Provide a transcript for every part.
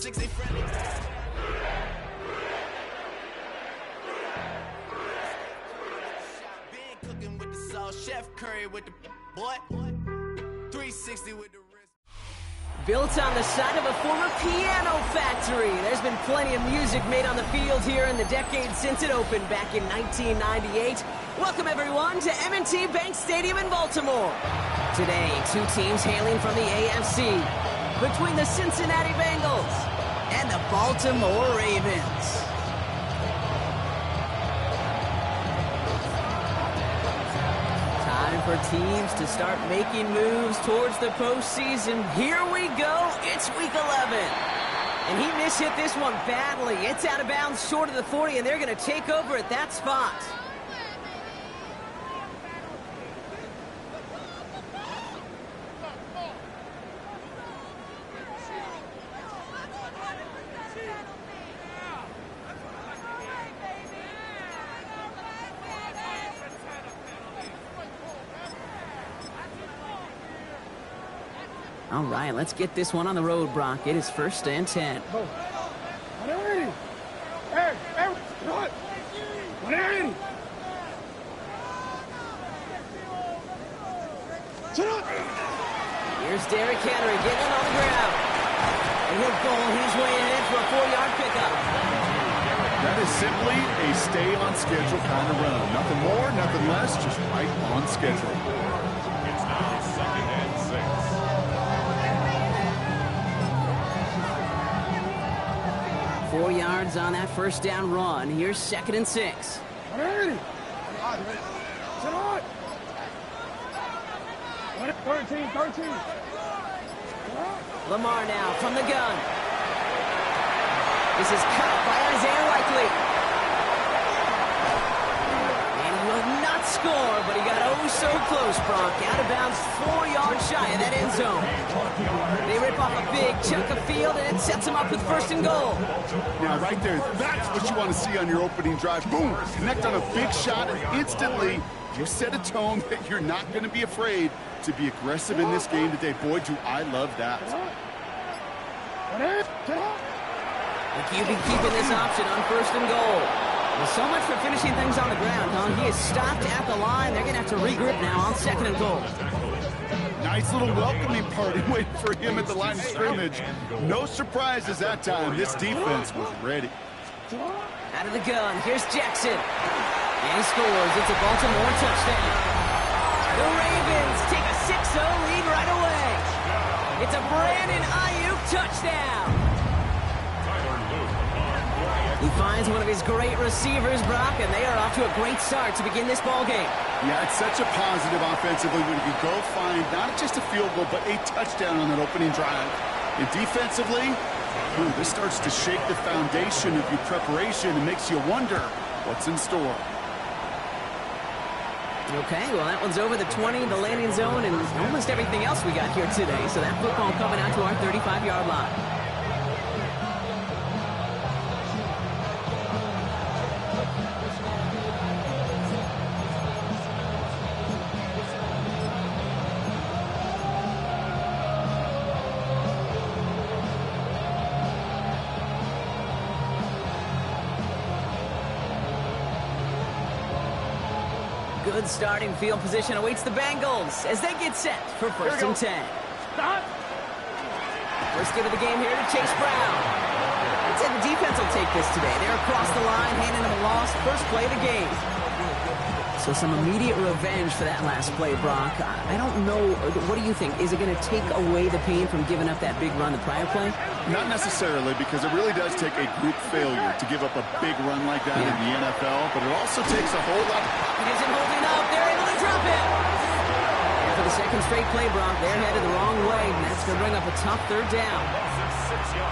Chef Curry with the boy. 360 with the wrist. Built on the side of a former piano factory, there's been plenty of music made on the field here in the decade since it opened back in 1998. Welcome everyone to M&T Bank Stadium in Baltimore. Today, two teams hailing from the AFC, between the Cincinnati Bengals and the Baltimore Ravens. For teams to start making moves towards the postseason. Here we go. It's week 11. And he mishit this one badly. It's out of bounds short of the 40, and they're going to take over at that spot. All right, let's get this one on the road, Brock. It is 1st and 10. Here's Derrick Henry getting it on the ground. And he'll goal. He's way ahead for a 4-yard pickup. That is simply a stay on schedule kind of run. Nothing more, nothing less, just right on schedule. It's now 2nd and 6. 4 yards on that 1st down run. Here's 2nd and 6. Lamar now from the gun. This is caught by Isaiah Likely. And he will not score, but he got oh so close, Brock. Out of bounds 4 yards shy of that end zone. They rip off a big chunk of field, and it sets them up with 1st and goal. Now, right there, that's what you want to see on your opening drive. Boom! Connect on a big shot, and instantly you set a tone that you're not going to be afraid to be aggressive in this game today. Boy, do I love that. The QB keeping this option on 1st and goal. Well, so much for finishing things on the ground, huh? He is stopped at the line. They're going to have to regroup now on 2nd and goal. Nice little welcoming party waiting for him at the line of scrimmage. No surprises that time. This defense was ready. Out of the gun, here's Jackson. And he scores. It's a Baltimore touchdown. The Ravens take a 6-0 lead right away. It's a Brandon Ayuk touchdown. He finds one of his great receivers, Brock, and they are off to a great start to begin this ball game. Yeah, it's such a positive offensively when you go find not just a field goal, but a touchdown on that opening drive. And defensively, this starts to shake the foundation of your preparation and makes you wonder what's in store. Okay, well, that one's over the 20, the landing zone, and almost everything else we got here today. So that football coming out to our 35-yard line. Good starting field position awaits the Bengals as they get set for 1st and 10. Stop. First give of the game here to Chase Brown. I'd say the defense will take this today. They're across the line, handing them a loss. First play of the game. So some immediate revenge for that last play, Brock. I don't know. What do you think? Is it going to take away the pain from giving up that big run the prior play? Not necessarily, because it really does take a group failure to give up a big run like that in the NFL, but it also takes a whole lot. It isn't holding up. They're able to drop it. And for the second straight play, Brock, they're headed the wrong way, and that's going to bring up a tough 3rd down.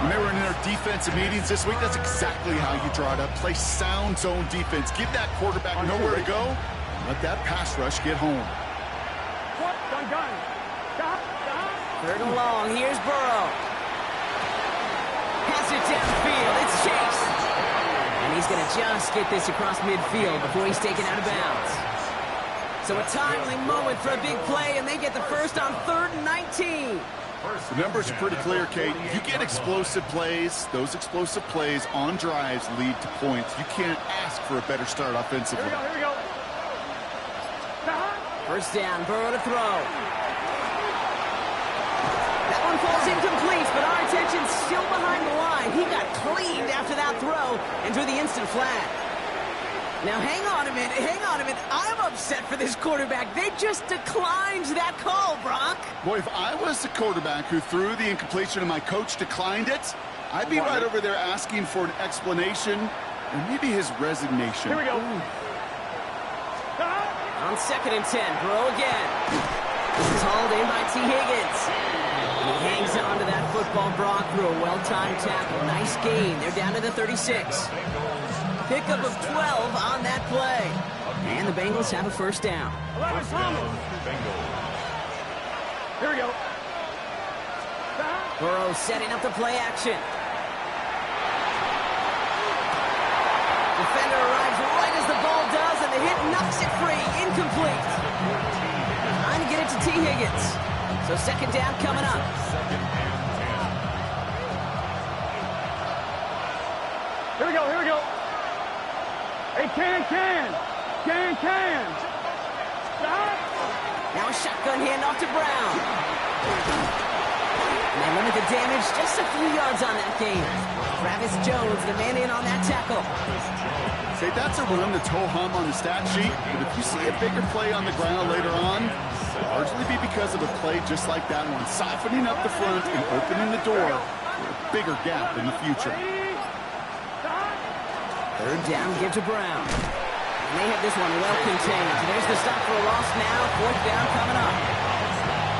When they were in their defensive meetings this week, that's exactly how you draw it up. Play sound zone defense. Give that quarterback nowhere to go. Let that pass rush get home. 3rd and long. Here's Burrow. Pass it downfield. It's Chase. And he's going to just get this across midfield before he's taken out of bounds. So a timely moment for a big play, and they get the first on 3rd and 19. The numbers are pretty clear, Kate. You get explosive plays. Those explosive plays on drives lead to points. You can't ask for a better start offensively. Here we go. First down, Burrow to throw. That one falls incomplete, but our attention's still behind the line. He got cleaned after that throw and drew the instant flag. Now, hang on a minute. I'm upset for this quarterback. They just declined that call, Brock. Boy, if I was the quarterback who threw the incompletion and my coach declined it, I'd be right over there asking for an explanation and maybe his resignation. Here we go. On 2nd and 10, Burrow again. This is hauled in by T. Higgins. He hangs on to that football, Brock, through a well-timed tackle. Nice gain. They're down to the 36. Pickup of 12 on that play. And the Bengals have a first down. Here we go. Burrow setting up the play action. Defender arrives right as the ball does, and the hit knocks it free. Incomplete. Trying to get it to T. Higgins. So second down coming up. Here we go. Hey, can. Now a shotgun handoff to Brown. And they limit the damage just a few yards on that game. Travis Jones, the man in on that tackle. Say that's a run that's ho-hum on the stat sheet, but if you see a bigger play on the ground later on, it'll largely be because of a play just like that one, softening up the front and opening the door for a bigger gap in the future. Third down, give to Brown. And they have this one well contained. There's the stop for a loss now. Fourth down coming up.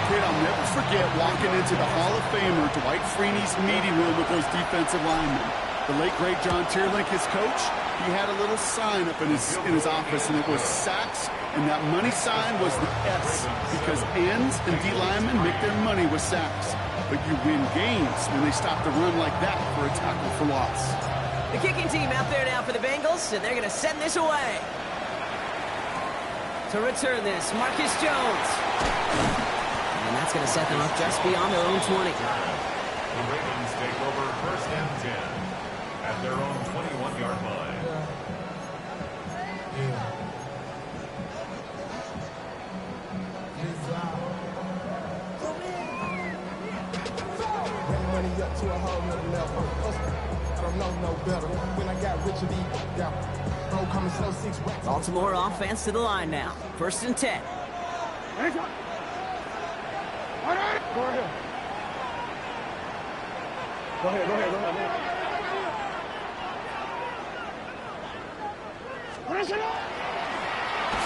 Kid, I'll never forget walking into the Hall of Famer Dwight Freeney's meeting room with those defensive linemen. The late, great John Tierlink, his coach, he had a little sign up in his office, and it was sacks, and that money sign was the S, because ends and D linemen make their money with sacks. But you win games when they stop the run like that for a tackle for loss. The kicking team out there now for the Bengals, and they're going to send this away. To return this, Marcus Jones. And that's going to set them up just beyond their own 20. The Ravens take over first and 10 at their own 21-yard line. Money up to a whole nother level. I don't know no better. When I got rich of these down. Bro, coming slow 6 racks. Baltimore offense to the line now. First and 10. Go ahead.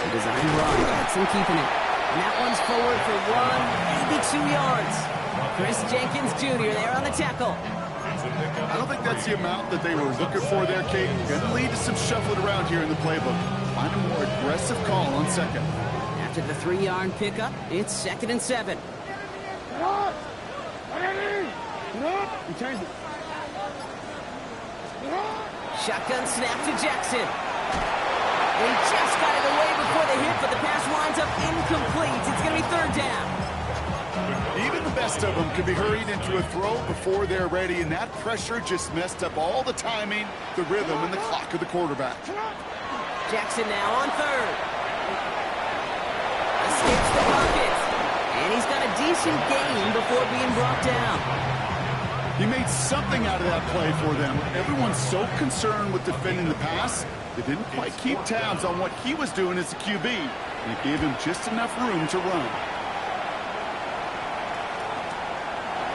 The design run, Jackson keeping it. And that one's forward for 1, maybe 2 yards. Chris Jenkins Jr. there on the tackle. I don't think that's the amount that they were looking for there, Kate. Going to lead to some shuffling around here in the playbook. Find a more aggressive call on second. After the 3-yard pickup, it's 2nd and 7. You changed it. Shotgun snap to Jackson. He just got it away before the hit, but the pass winds up incomplete. It's going to be 3rd down. Even the best of them can be hurried into a throw before they're ready, and that pressure just messed up all the timing, the rhythm, and the clock of the quarterback. Jackson now on 3rd. Escapes the pocket. And he's got a decent gain before being brought down. He made something out of that play for them. Everyone's so concerned with defending the pass, they didn't quite keep tabs on what he was doing as a QB. And it gave him just enough room to run.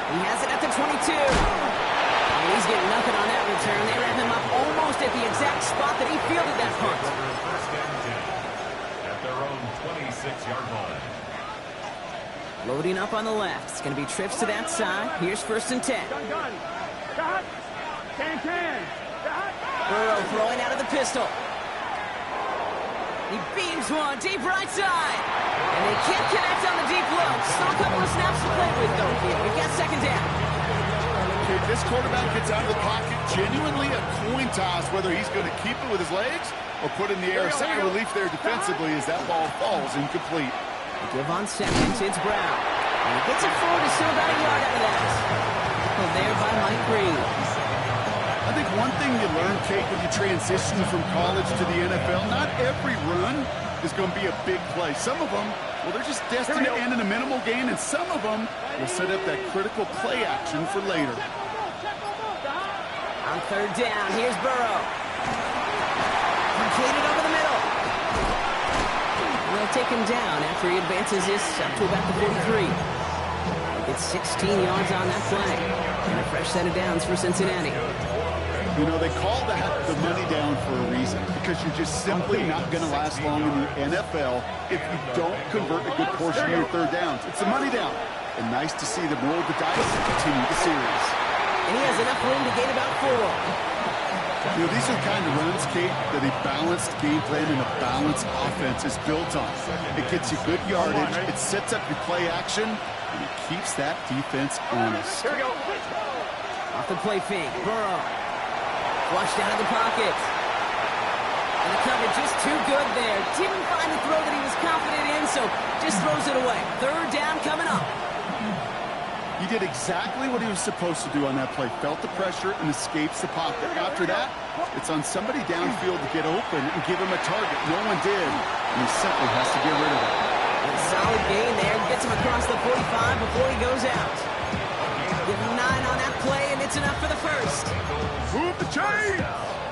He has it at the 22. And he's getting nothing on that return. They wrap him up almost at the exact spot that he fielded that punt. First and 10 at their own 26-yard line. Loading up on the left. It's going to be trips to that side. Here's 1st and 10. Gun. Got. Can. Got. Burrow throwing out of the pistol. He beams one deep right side. And they can't connect on the deep look. Still a couple of snaps to play with, though, here. We got 2nd down. If this quarterback gets out of the pocket, genuinely a coin toss whether he's going to keep it with his legs or put in the air. Center relief there defensively as that ball falls incomplete. Give on 2nd. It's Brown. And he gets it forward to still about a yard out of that. Well, there by Mike Green. I think one thing you learn, Kate, when you transition from college to the NFL, not every run is going to be a big play. Some of them, well, they're just destined to end in a minimal gain, and some of them will set up that critical play action for later. On third down, here's Burrow. Completed over the middle. And they'll take him down after he advances this up to about the 43. It's 16 yards on that play. And a fresh set of downs for Cincinnati. You know, they call that the money down for a reason, because you're just simply not going to last long in the NFL if you don't convert a good portion of your third downs. It's the money down. And nice to see them roll the dice and continue the series. And he has enough room to gain about 4. You know, these are the kind of runs, Kate, that a balanced game plan and a balanced offense is built on. It gets you good yardage, it sets up your play action, and it keeps that defense honest. Here we go. Off the play fake, Burrow. Flushed out of the pocket. And the coverage just too good there. Didn't find the throw that he was confident in, so just throws it away. Third down coming up. He did exactly what he was supposed to do on that play. Felt the pressure and escapes the pocket. After that, it's on somebody downfield to get open and give him a target. No one did, and he simply has to get rid of it. And a solid gain there. Gets him across the 45 before he goes out. Give him 9 on that play, and it's enough for the first. Move the chains!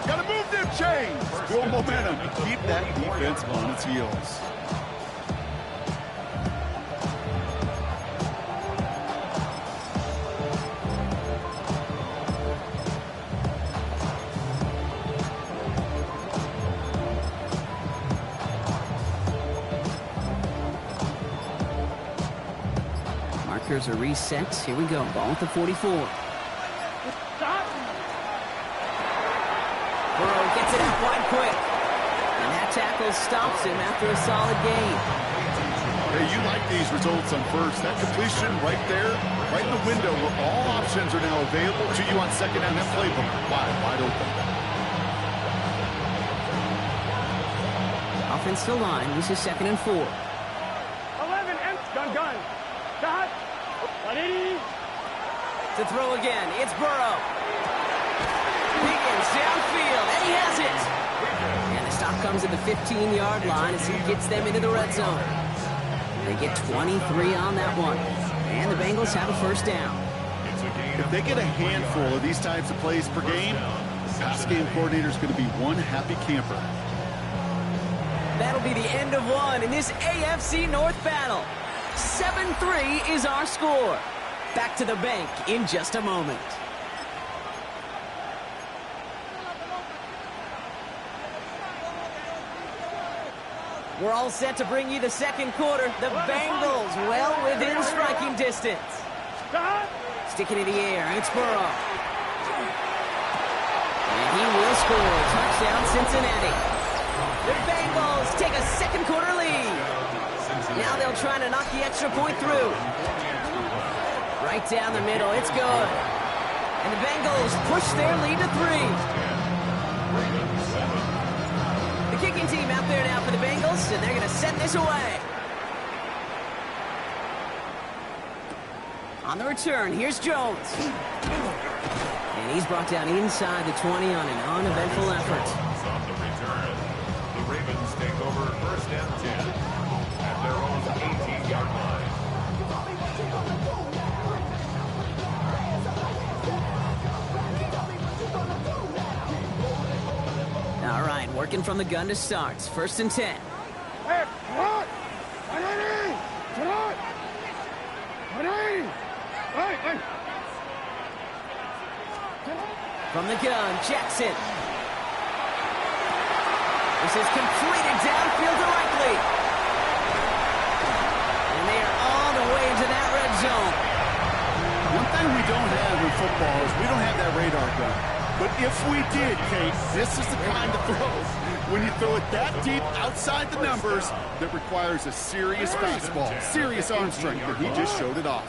Gotta move them chains! Build momentum and keep that defense on its heels. Markers are reset. Here we go. Ball at the 44. Burrow gets it out wide quick. And that tackle stops him after a solid gain. Hey, you like these results on first. That completion right there, right in the window where all options are now available to you on second down. That playbook wide open. Offensive line. This is 2nd and 4. 11 and gun. Stop. Ready? To throw again. It's Burrow. Higgins downfield, and he has it. And the stop comes at the 15-yard line as he gets them into the red zone. They get 23 on that one. And the Bengals have a first down. If they get a handful of these types of plays per game, the pass game coordinator is going to be one happy camper. That'll be the end of one in this AFC North battle. 7-3 is our score. Back to the bank in just a moment. We're all set to bring you the second quarter. The Bengals well within striking distance. Sticking in the air, it's Burrow. And he will score. Touchdown, Cincinnati. The Bengals take a second quarter lead. Now they'll try to knock the extra point through. Right down the middle, it's good. And the Bengals push their lead to 3. The kicking team out there now for the Bengals, and they're going to send this away. On the return, here's Jones. And he's brought down inside the 20 on an uneventful effort. On the return, the Ravens take over 1st and 10 at their own 18-yard line. All right, working from the gun to start. 1st and 10. Hey, what? Hey. From the gun, Jackson. This is completed downfield to Likely. And they are all the way into that red zone. One thing we don't have in football is we don't have that radar gun. But if we did, Kate, this is the kind of throw, when you throw it that deep outside the numbers, that requires a serious fastball, serious arm strength, and he just showed it off.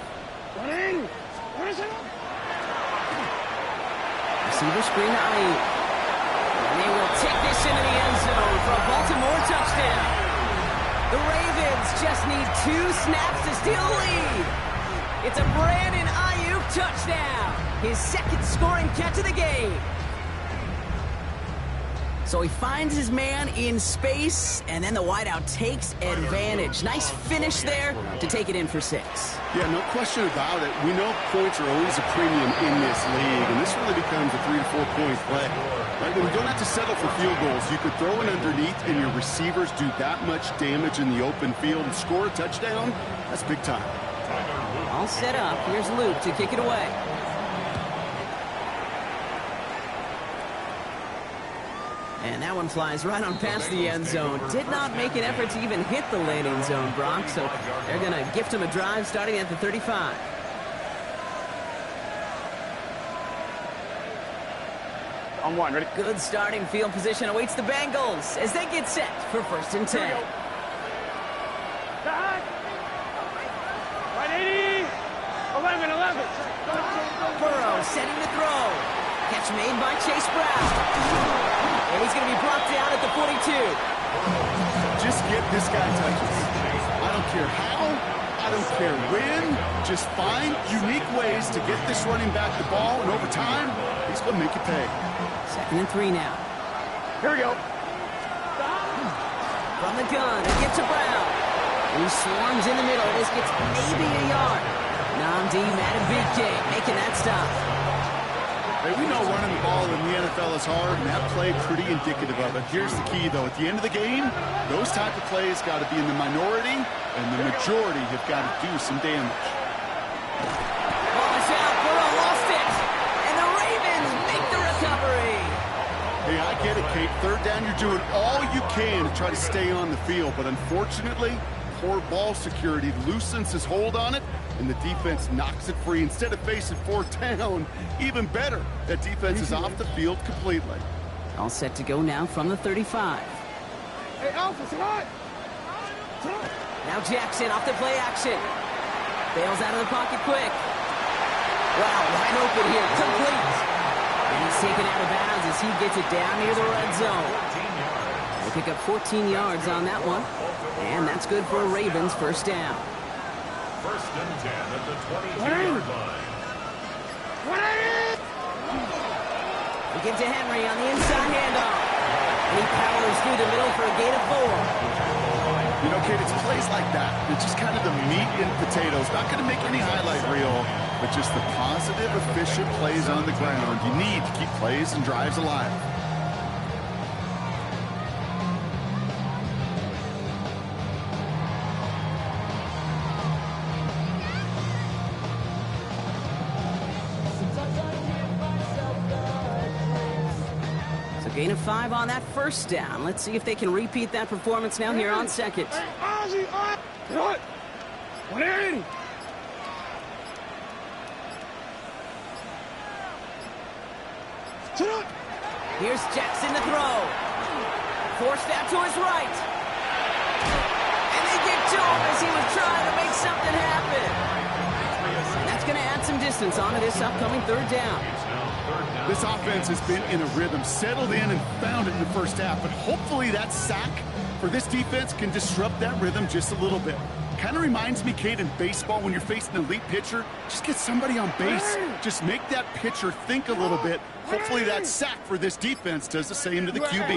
Receiver screen to Ayuk. And they will take this into the end zone for a Baltimore touchdown. The Ravens just need 2 snaps to steal the lead. It's a Brandon Ayuk touchdown. His second scoring catch of the game. So he finds his man in space, and then the wideout takes advantage. Nice finish there to take it in for 6. Yeah, no question about it. We know points are always a premium in this league, and this really becomes a 3 to 4 point play. Right? When you don't have to settle for field goals, you could throw it underneath, and your receivers do that much damage in the open field and score a touchdown. That's big time. All set up. Here's Luke to kick it away. And that one flies right on past the end zone. Did not make an effort to even hit the landing zone, Brock, so they're going to gift him a drive starting at the 35. On one, ready? Good starting field position awaits the Bengals as they get set for 1st and 10. Back. 180. 11. Burrow setting the throw. Catch made by Chase Brown. And he's going to be brought down at the 42. Just get this guy touches. I don't care how, I don't care when. Just find unique ways to get this running back the ball, and over time, he's going to make you pay. 2nd and 3 now. Here we go. From the gun, they get to Brown. He swarms in the middle. This gets maybe a yard. Namdi Madubuike making that stop. Hey, we know running the ball in the NFL is hard, and that play pretty indicative of it. Here's the key, though. At the end of the game, those type of plays got to be in the minority, and the majority have got to do some damage. Ball is out. Burrow lost it. And the Ravens make the recovery. Hey, I get it, Kate. 3rd down, you're doing all you can to try to stay on the field, but unfortunately, poor ball security loosens his hold on it, and the defense knocks it free. Instead of facing 4th down, even better, that defense is off the field completely. All set to go now from the 35. Hey, Alpha, tonight. Now Jackson off the play action. Bails out of the pocket quick. Wow, wide open here, complete. And he's taken out of bounds as he gets it down near the red zone. They pick up 14 yards on that one. And that's good for a Ravens 1st down. 1st and 10 at the 22-yard line. We get to Henry on the inside handoff. And he powers through the middle for a gain of 4. You know, Kate, it's plays like that. It's just kind of the meat and potatoes. Not going to make any highlight reel, but just the positive, efficient plays on the ground. You need to keep plays and drives alive. Gain of 5 on that 1st down. Let's see if they can repeat that performance now here on 2nd. What? 180. Here's Jackson to throw. Forced out to his right. And they get to him as he was trying to make something happen. And that's going to add some distance onto this upcoming 3rd down. This offense has been in a rhythm, settled in and found it in the 1st half, but hopefully that sack for this defense can disrupt that rhythm just a little bit. Kind of reminds me, Kate, in baseball when you're facing an elite pitcher, just get somebody on base. Just make that pitcher think a little bit. Hopefully that sack for this defense does the same to the QB.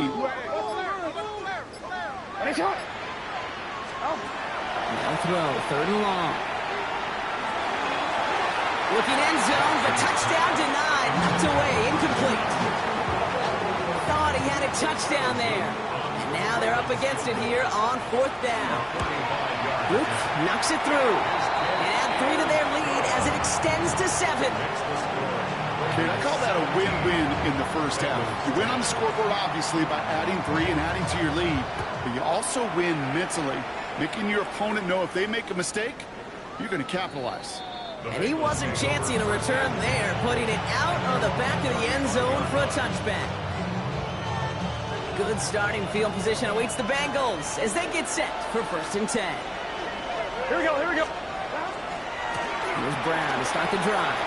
Now throw, 3rd and long. Looking end zone, but touchdown denied. Knocked away, incomplete. Thought he had a touchdown there. And now they're up against it here on 4th down. Luke knocks it through. And add 3 to their lead as it extends to 7. Okay, I call that a win-win in the 1st half. You win on the scoreboard, obviously, by adding 3 and adding to your lead. But you also win mentally, making your opponent know if they make a mistake, you're going to capitalize. And he wasn't chancing a return there, putting it out on the back of the end zone for a touchback. Good starting field position awaits the Bengals as they get set for 1st and 10. Here we go. Here's Brown to start the drive.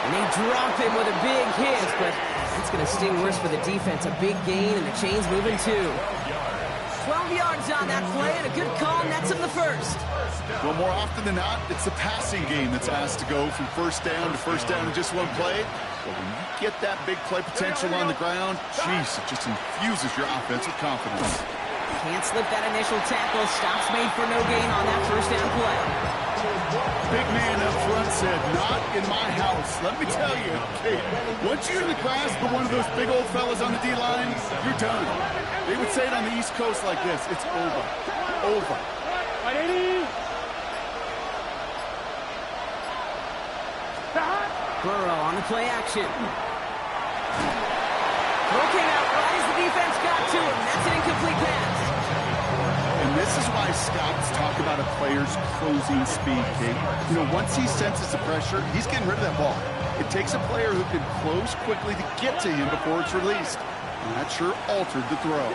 And they drop him with a big hit, but it's going to sting worse for the defense. A big gain, and the chain's moving too. 12 yards on that play, and a good call nets him the 1st. Well, more often than not, it's the passing game that's asked to go from first down to first down in just one play. But when you get that big play potential on the ground, geez, it just infuses your offensive confidence. Can't slip that initial tackle. Stops made for no gain on that first down play. Big man up front said, not in my house. Let me tell you, okay, once you're in the grasp of one of those big old fellas on the D-line, you're done. They would say it on the East Coast like this, it's over. Over. 180. Burrow on the play action. Throw came out right as the defense got to him. That's an incomplete pass. And this is why scouts talk about a player's closing speed, Kate. You know, once he senses the pressure, he's getting rid of that ball. It takes a player who can close quickly to get to him before it's released. And that sure altered the throw.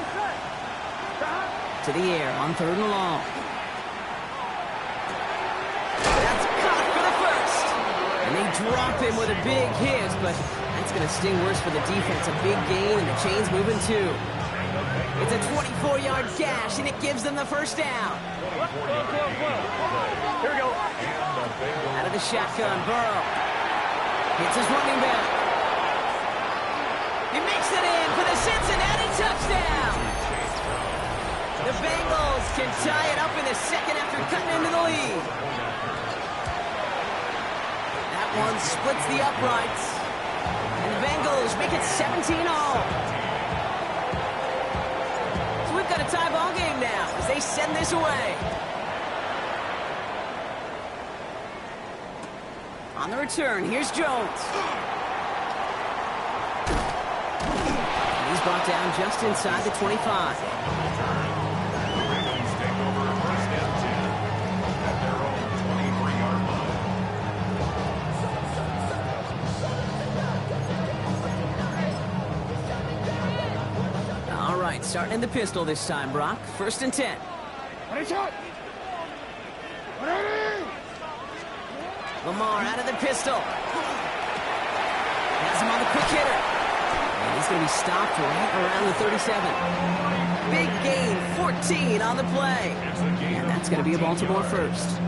To the air on 3rd and long. That's caught for the first. And they drop him with a big hit, but that's going to sting worse for the defense. A big gain, and the chain's moving too. It's a 24-yard gash, and it gives them the first down. Here we go. Out of the shotgun, Burrow hits his running back. He makes it in for the Cincinnati touchdown. The Bengals can tie it up in the second after cutting into the lead. That one splits the uprights. And the Bengals make it 17-all. So we've got a tie ball game now as they send this away. On the return, here's Jones. And he's brought down just inside the 25. Starting in the pistol this time, Brock. 1st and 10. Lamar out of the pistol. Has him on the quick hitter. And he's going to be stopped right around the 37. Big gain, 14 on the play. And that's going to be a Baltimore first.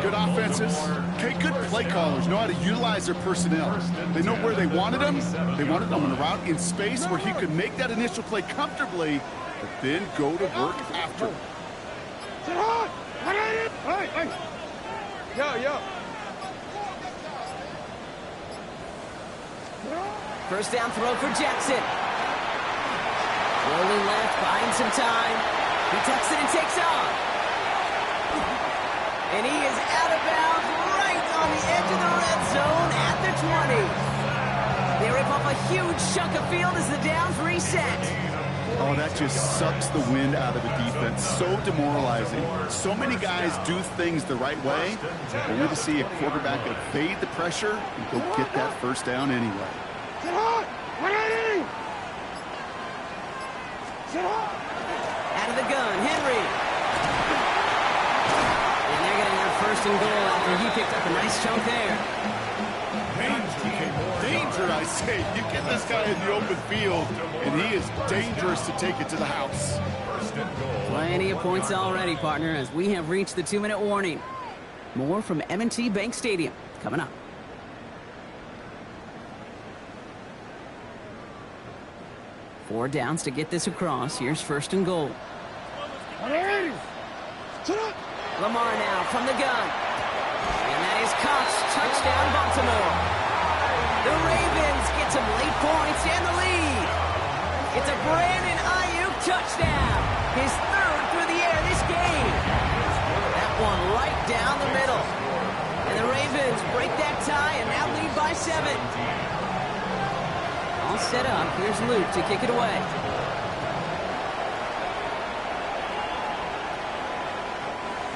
Good offenses. Okay, good play callers know how to utilize their personnel. They know where they wanted them. They wanted them on a route in space where he could make that initial play comfortably, but then go to work after. Yo. First down throw for Jackson. Rolling left, buying some time. He tucks it and takes off. And he is out of bounds right on the edge of the red zone at the 20. They rip off a huge chunk of field as the downs reset. Oh, that just sucks the wind out of the defense. So demoralizing. So many guys do things the right way, only to see a quarterback evade the pressure and go get that first down anyway. Out of the gun, Henry. And they're going to have 1st and goal after he picked up a nice chunk there. Danger, I say. You get this guy in the open field, and he is dangerous to take it to the house. Plenty of points already, partner, as we have reached the 2-minute warning. More from M&T Bank Stadium coming up. Four downs to get this across. Here's 1st and goal. Lamar now from the gun. And that is caught. Touchdown, Baltimore. The Ravens get some late points and the lead. It's a Brandon Ayuk touchdown. His 3rd through the air this game. That one right down the middle. And the Ravens break that tie and now lead by 7. All set up. Here's Luke to kick it away.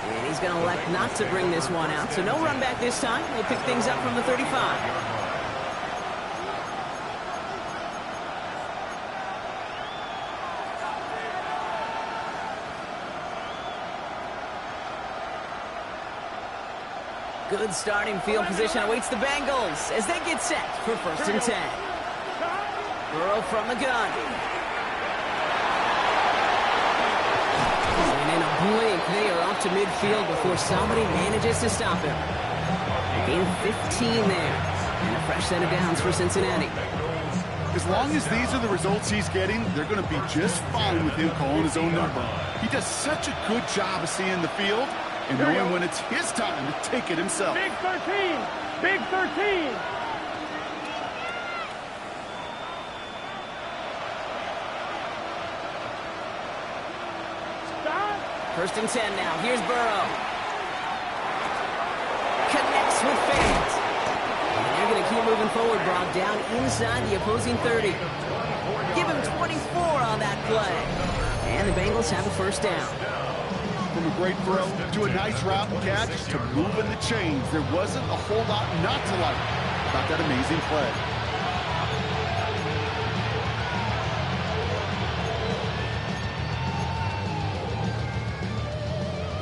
And he's going to elect not to bring this one out. So no run back this time. We'll pick things up from the 35. Good starting field position awaits the Bengals as they get set for 1st and 10. Burrow from the gun. And in a blink, they are off to midfield before somebody manages to stop him. Gain 15 there. And a fresh set of downs for Cincinnati. As long as these are the results he's getting, they're going to be just fine with him calling his own number. He does such a good job of seeing the field and knowing when it's his time to take it himself. Big 13! Big 13! Stop! 1st and 10 now. Here's Burrow. Connects with fans. And they're going to keep moving forward, Brock, down inside the opposing 30. Give him 24 on that play. And the Bengals have a 1st down. From a great throw to a nice route and catch to moving the chains, there wasn't a whole lot not to like about that amazing play.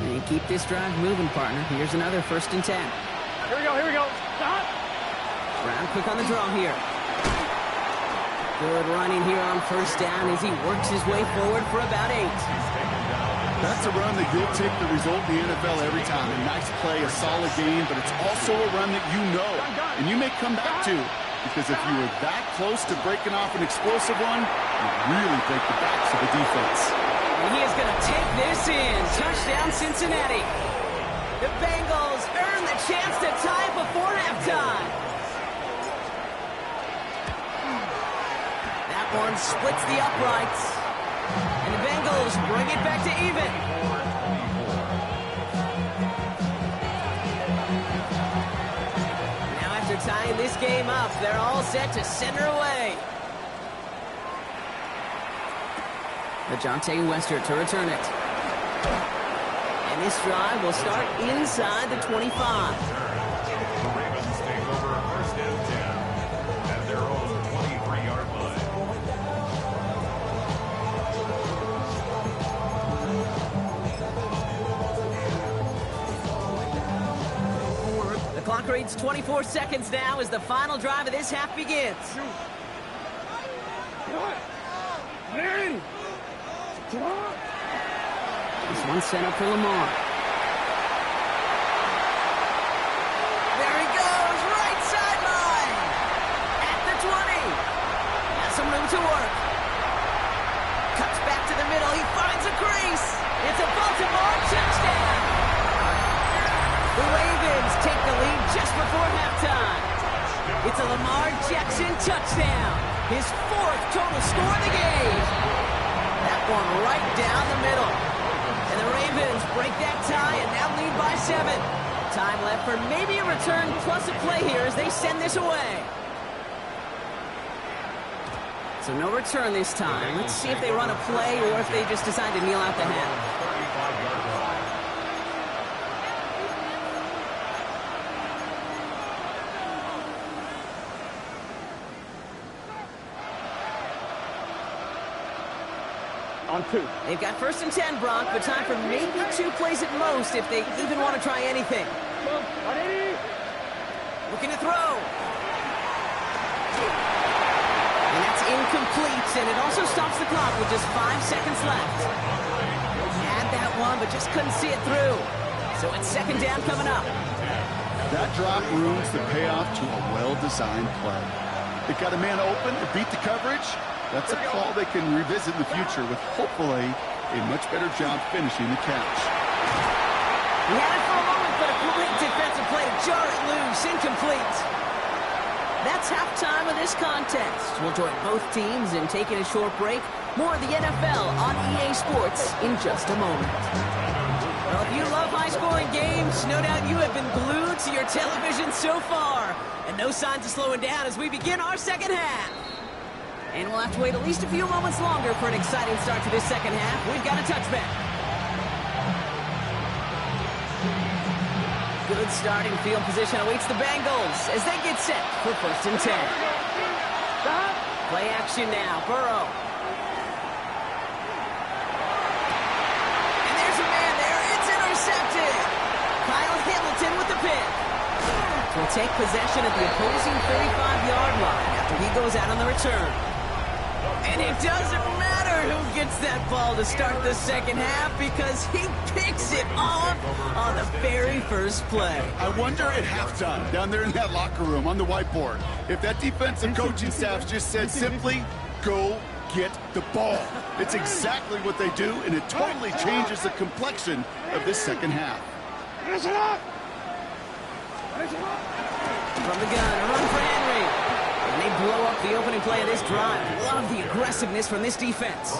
And keep this drive moving, partner. Here's another 1st and 10. Here we go, here we go. Stop! Brown quick on the draw here. Good running here on 1st down as he works his way forward for about 8. That's a run that you'll take the result in the NFL every time. A nice play, a solid game, but it's also a run that you know and you may come back to, because if you were that close to breaking off an explosive one, you really break the backs of the defense. And he is going to take this in. Touchdown, Cincinnati. The Bengals earn the chance to tie before halftime. That one splits the uprights. And the Bengals bring it back to even. Now after tying this game up, they're all set to center away. Ajante Wester to return it. And this drive will start inside the 25. The Ravens take over 1st and 10 at their own 23-yard line. The clock reads 24 seconds now as the final drive of this half begins. Man! This one set up for Lamar. There he goes, right sideline. At the 20. Has some room to work. Cuts back to the middle. He finds a crease. It's a Baltimore touchdown. The Ravens take the lead just before halftime. It's a Lamar Jackson touchdown. His 4th total score of the game. That one right down the middle. And the Ravens break that tie and now lead by 7. Time left for maybe a return plus a play here as they send this away. So no return this time. Let's see if they run a play or if they just decide to kneel out the half. On 2. They've got 1st and 10, Brock, but time for maybe 2 plays at most if they even want to try anything. Looking to throw. And that's incomplete, and it also stops the clock with just 5 seconds left. Had that one, but just couldn't see it through. So it's 2nd down coming up. That drop ruins the payoff to a well-designed play. They got a man open to beat the coverage. That's a call they can revisit in the future with, hopefully, a much better job finishing the catch. He had it for a moment, but a great defensive play to jar it loose. Incomplete. That's halftime of this contest. We'll join both teams in taking a short break. More of the NFL on EA Sports in just a moment. Well, if you love high-scoring games, no doubt you have been glued to your television so far. And no signs of slowing down as we begin our 2nd half. And we'll have to wait at least a few moments longer for an exciting start to this 2nd half. We've got a touchback. Good starting field position awaits the Bengals as they get set for 1st and 10. Play action now. Burrow. And there's a man there. It's intercepted. Kyle Hamilton with the pick. Will take possession at the opposing 35-yard line after he goes out on the return. And it doesn't matter who gets that ball to start the second half because he picks it off on the very first play. I wonder at halftime, down there in that locker room on the whiteboard, if that defensive coaching staff just said simply, go get the ball. It's exactly what they do, and it totally changes the complexion of this second half. From the gun, a run for Henry. And they blow up the opening play of this drive. Love the aggressiveness from this defense.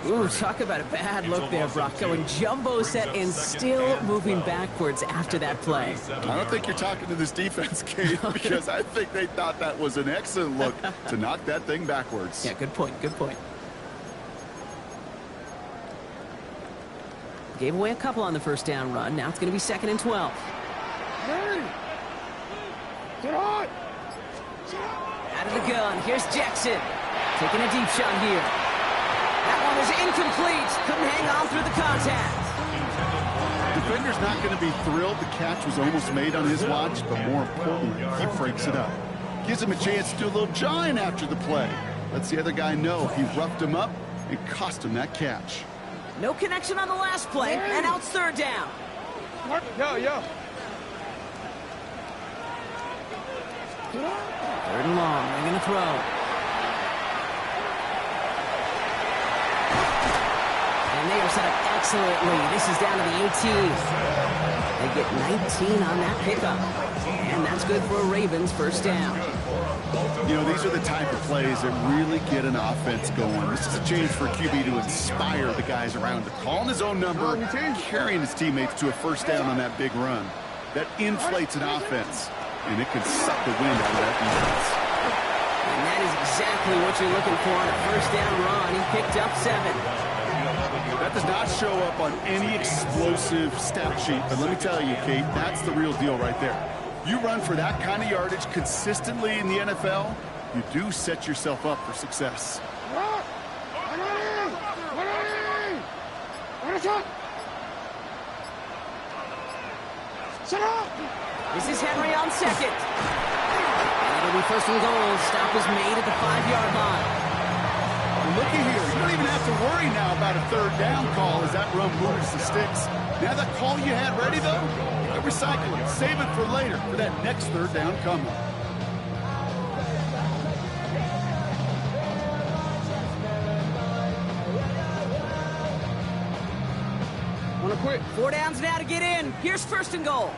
Ooh, talk about a bad look there, Brock. Going jumbo set and still moving backwards after that play. I don't think you're talking to this defense, Kate, because I think they thought that was an excellent look to knock that thing backwards. Yeah, good point, good point. Gave away a couple on the first down run. Now it's going to be 2nd and 12. Out of the gun, here's Jackson. Taking a deep shot here. That one was incomplete. Couldn't hang on through the contact. Defender's not going to be thrilled the catch was almost made on his watch, but more importantly, he breaks it up. Gives him a chance to do a little jawing after the play. Lets the other guy know he roughed him up and cost him that catch. No connection on the last play, and out 3rd down. Yo. 3rd and long, they're going to throw. And they are set up excellently. This is down to the 18. They get 19 on that pickup. And that's good for a Ravens first down. You know, these are the type of plays that really get an offense going. This is a chance for a QB to inspire the guys around him. Calling his own number, carrying his teammates to a first down on that big run. That inflates an offense, and it can suck the wind out of that defense. And that is exactly what you're looking for on a first down run. He picked up 7. That does not show up on any explosive stat sheet, but let me tell you, Kate, that's the real deal right there. You run for that kind of yardage consistently in the NFL, you do set yourself up for success. This is Henry on 2nd. And it'll be 1st and goal. Stop is made at the 5-yard line. Looky here, you don't even have to worry now about a 3rd down call as that run moves the sticks. Now that call you had ready, though, recycle it. Save it for later for that next 3rd down coming. Wanna quit? 4 downs now to get in. Here's 1st and goal.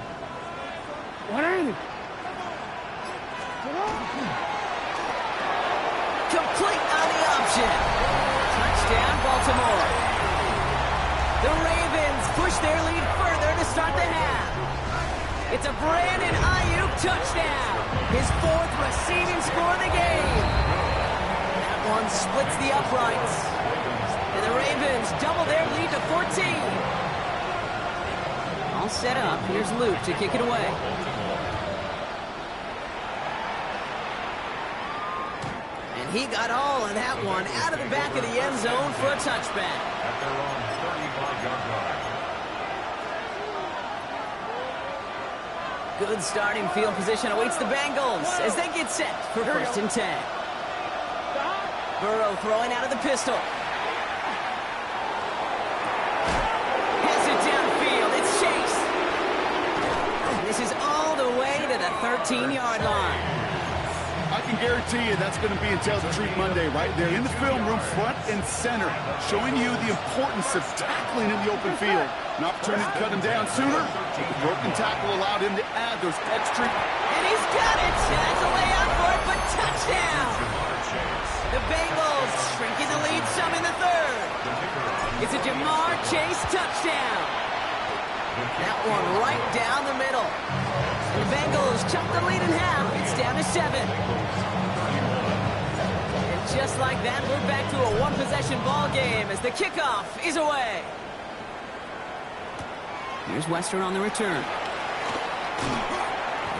Complete on the option. Touchdown, Baltimore. The Ravens push their lead further to start the half. It's a Brandon Ayuk touchdown. His 4th receiving score of the game. That one splits the uprights. And the Ravens double their lead to 14. All set up. Here's Luke to kick it away. He got all of that one out of the back of the end zone for a touchback. At their own 35-yard line. Good starting field position awaits the Bengals as they get set for 1st and 10. Burrow throwing out of the pistol. Hits it downfield. It's Chase. And this is all the way to the 13-yard line. I can guarantee you that's going to be in Tell the Truth Monday right there in the film room, front and center, showing you the importance of tackling in the open field. An opportunity to cut him down sooner. The broken tackle allowed him to add those extra. And he's got it. That's a way out for it, but touchdown. The Bengals shrinking the lead some in the 3rd. It's a Jamar Chase touchdown. That one right down the middle. The Bengals chop the lead in half. It's down to 7. And just like that, we're back to a one-possession ball game as the kickoff is away. Here's Western on the return.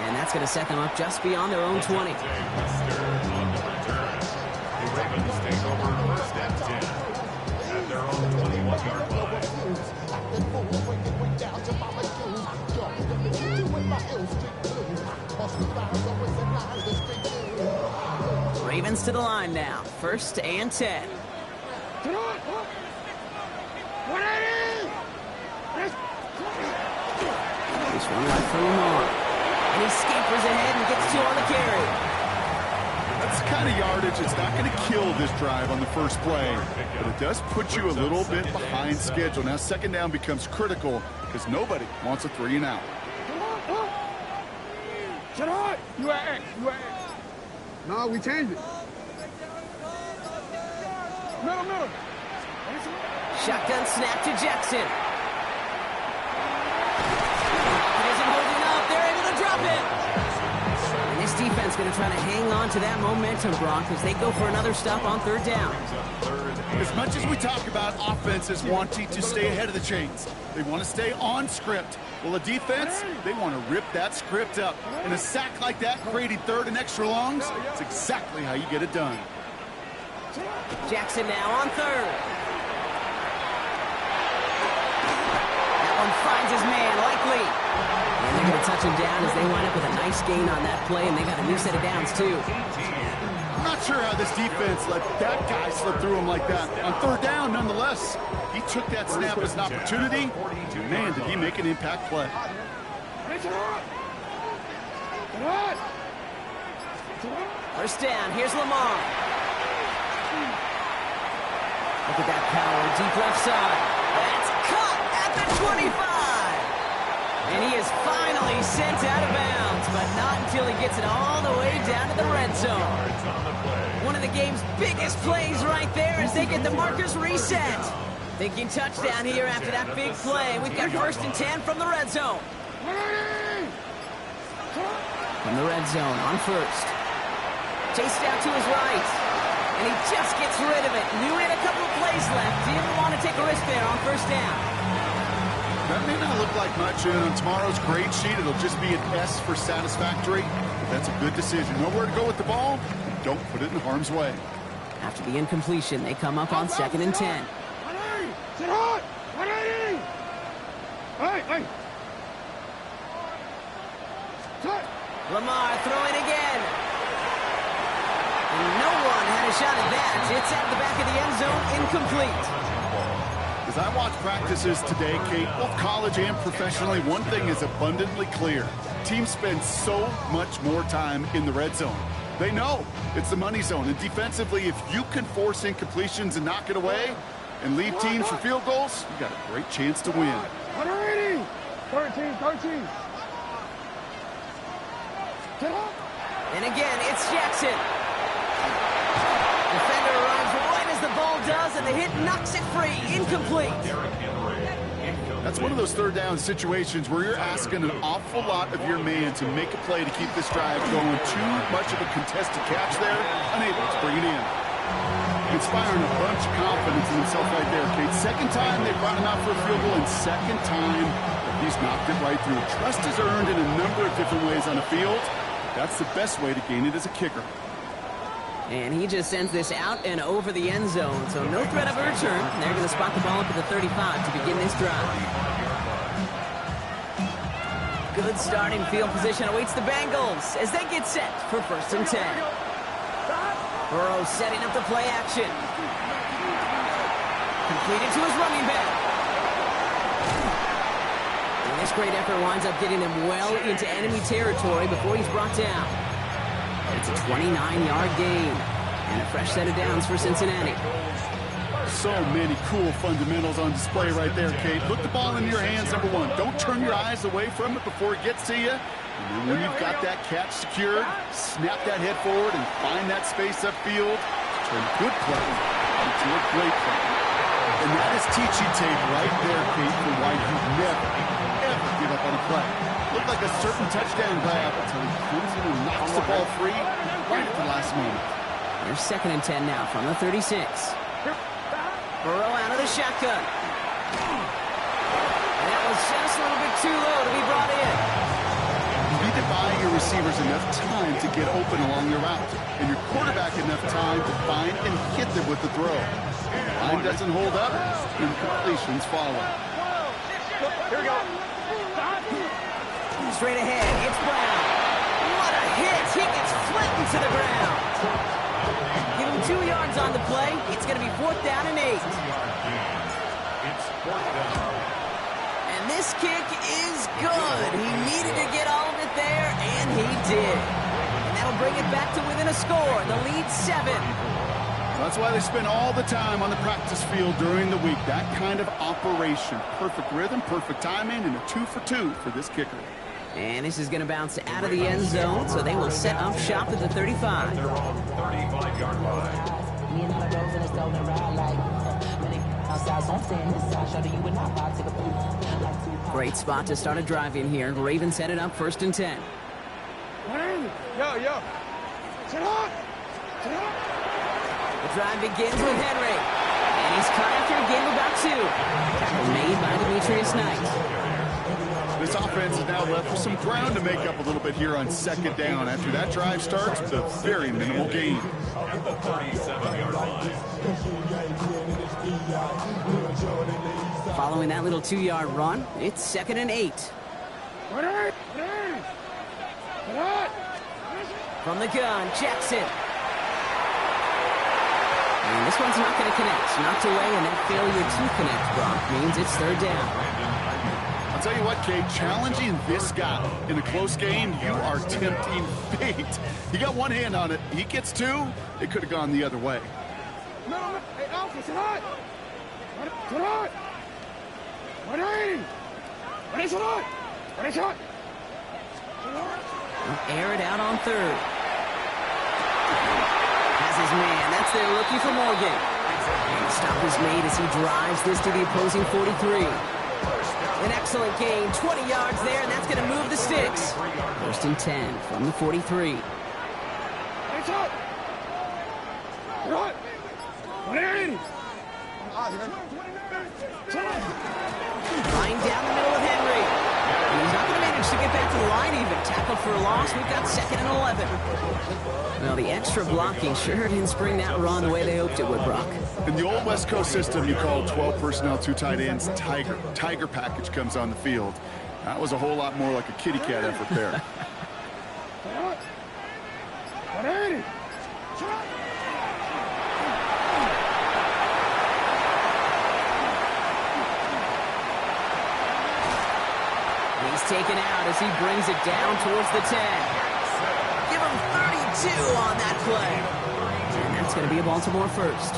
And that's going to set them up just beyond their own 20. The Ravens take over 1st and 10 at their own 21-yard line. Ravens to the line now. 1st and 10. This one right for Lamar. And he scampers ahead and gets 2 on the carry. That's the kind of yardage it's not going to kill this drive on the first play, but it does put you a little bit behind schedule. Now 2nd down becomes critical because nobody wants a 3 and out. Shut up! You at X. You at X. No, we changed it. Middle. Shotgun snap to Jackson. Isn't holding up. They're able to drop it. And this defense going to try to hang on to that momentum, Brock, as they go for another stop on 3rd down. As much as we talk about offenses wanting to stay ahead of the chains, they want to stay on script. Well, the defense, they want to rip that script up. And a sack like that, creating 3rd and extra longs, it's exactly how you get it done. Jackson now on 3rd. That one finds his man, Likely. And they're going to touch him down as they wind up with a nice gain on that play, and they got a new set of downs, too. I'm not sure how this defense let that guy slip through him like that. On 3rd down, nonetheless, he took that snap as an opportunity, and man, did he make an impact play. 1st down, here's Lamar. Look at that power, deep left side. That's caught at the 25. And he is finally sent out of bounds, but not until he gets it all the way down to the red zone. One of the game's biggest plays right there as they get the markers reset. Thinking touchdown here after that big play. We've got 1st and 10 from the red zone. From the red zone on 1st. Chased out to his right. And he just gets rid of it. Knew he had a couple of plays left. Didn't want to take a risk there on 1st down. That may not look like much, and on tomorrow's grade sheet, it'll just be an S for satisfactory. But that's a good decision. Nowhere to go with the ball, and don't put it in harm's way. After the incompletion, they come up on 2nd and 10. Lamar throwing again. And no one had a shot at that. It's at the back of the end zone, incomplete. As I watch practices today, Kate, both college and professionally, one thing is abundantly clear. Teams spend so much more time in the red zone. They know it's the money zone. And defensively, if you can force incompletions and knock it away and leave teams for field goals, you got a great chance to win. 13. And again, it's Jackson. Defender arrives right as the ball does, and the hit knocks it free. Incomplete. That's one of those 3rd down situations where you're asking an awful lot of your man to make a play to keep this drive going. Too much of a contested catch there, unable to bring it in. Inspiring a bunch of confidence in himself right there, Kate. 2nd time they brought him out for a field goal, and 2nd time he's knocked it right through. Trust is earned in a number of different ways on the field. That's the best way to gain it as a kicker. And he just sends this out and over the end zone, so no threat of a return. They're going to spot the ball up at the 35 to begin this drive. Good starting field position awaits the Bengals as they get set for 1st and 10. Burrow setting up the play action. Completed to his running back. And this great effort winds up getting him well into enemy territory before he's brought down. It's a 29-yard gain and a fresh set of downs for Cincinnati. So many cool fundamentals on display right there, Kate. Put the ball in your hands, number one. Don't turn your eyes away from it before it gets to you. And then when you've got that catch secured, snap that head forward and find that space upfield. Turn good play into a great play. And that is teaching tape right there, Kate, for why you never, ever give up on a play. Looked like a certain touchdown grab until he comes in and knocks the ball free right at the last moment. There's 2nd and 10 now from the 36. Burrow out of the shotgun. And that was just a little bit too low to be brought in. You need to buy your receivers enough time to get open along their route, and your quarterback enough time to find and hit them with the throw. Line doesn't hold up, and completions follow. Here we go. Straight ahead, it's Brown. What a hit! He gets flattened to the ground. 2 yards on the play. It's going to be 4th down and 8. It's 4th down. And this kick is good. He needed to get all of it there, and he did. And that'll bring it back to within a score. The lead 7. That's why they spend all the time on the practice field during the week. That kind of operation. Perfect rhythm, perfect timing, and a 2 for 2 for this kicker. And this is going to bounce out of the end zone, so they will set up shop at the 35. Their own 35-yard line. Great spot to start a drive in here. Ravens headed up 1st and 10. Yo. Sit up. The drive begins with Henry. And he's caught after a gain of about 2. Tackle made by Demetrius Knight. This offense is now left with some ground to make up a little bit here on 2nd down. After that drive starts with a very minimal gain. At the 37-yard line. Following that little 2-yard run, it's 2nd and 8. From the gun, Jackson. And this one's not going to connect. Knocked away, and that failure to connect, Brock, means it's 3rd down. I'll tell you what, Kate, challenging this guy in a close game, you are tempting fate. He got one hand on it. He gets 2. It could have gone the other way. No. Hey, Alpha, sit hot. Sit hot. 180. What is hot? Air it out on 3rd. Has his man. That's their rookie for Morgan. And the stop is made as he drives this to the opposing 43. An excellent gain, 20 yards there, and that's going to move the sticks. 1st and 10 from the 43. Line down the middle of Henry. And he's not going to manage to get back to the line even. Tackled for a loss. We've got 2nd and 11. Well, the extra blocking sure didn't spring that run the way they hoped it would, Brock. In the old West Coast system, you call 12 personnel, 2 tight ends, Tiger. Tiger package comes on the field. That was a whole lot more like a kitty cat effort there. He's taken out as he brings it down towards the 10. Give him 32 on that play. And that's going to be a Baltimore 1st.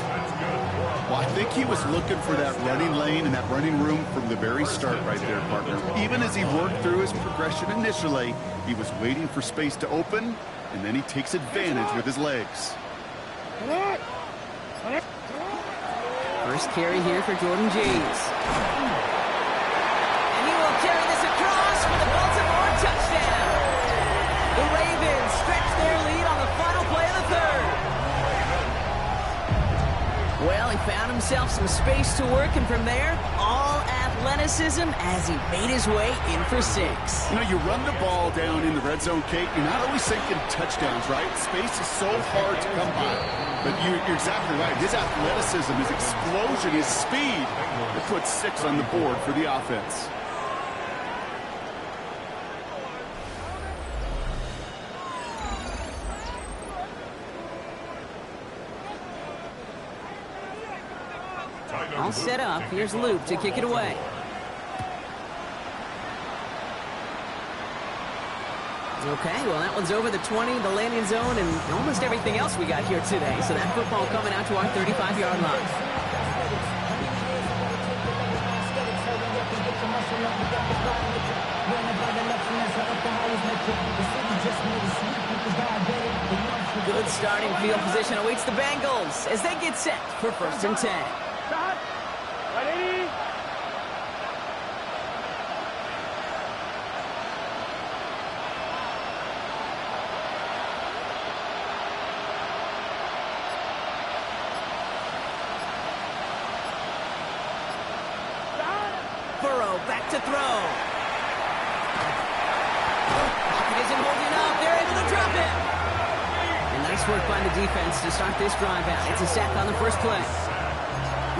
Well, I think he was looking for that running lane and that running room from the very start right there, partner. Even as he worked through his progression initially, he was waiting for space to open, and then he takes advantage with his legs. First carry here for Jordan James. And he will carry this across for the Baltimore touchdown. The Ravens stretch their lead on the final play of the 3rd. Well, he found himself some space to work, and from there, all athleticism as he made his way in for 6. You know, you run the ball down in the red zone, Kate, you're not always thinking touchdowns, right? Space is so hard to come by. But you're exactly right. His athleticism, his explosion, his speed, it puts 6 on the board for the offense. All set up. Here's Luke to kick it away. Okay, well, that one's over the 20, the landing zone, and almost everything else we got here today. So that football coming out to our 35-yard line. Good starting field position awaits the Bengals as they get set for 1st and 10. Burrow back to throw. Pocket isn't holding up. They're able to drop it. And nice work by the defense to start this drive out. It's a sack on the first play.